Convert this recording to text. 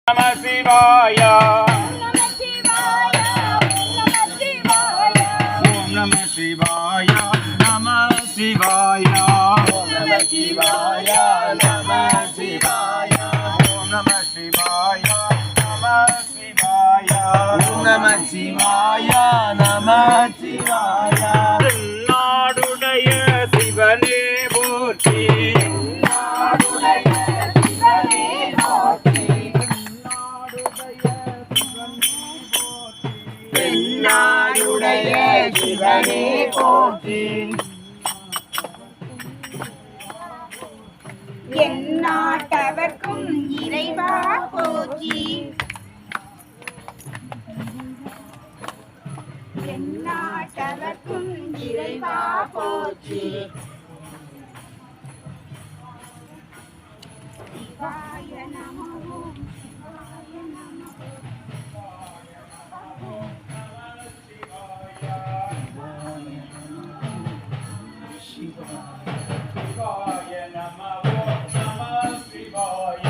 நம சிவாய ஓம் நம சிவாய நம சிவாய ஓம் நம சிவாய நம சிவாய ஓம் நம சிவாய நம சிவாய ஓம் நம சிவாய நம சிவாய நாடுடைய சிவனே போற்றி நாடுடைய சிவனே போற்றி எந்நாட்டவர்க்கும் இறைவா போற்றி எந்நாட்டவர்க்கும் இறைவா போற்றி சிவாய நமோ சிவாய நமோ சிவாய நமோ நம சிவாய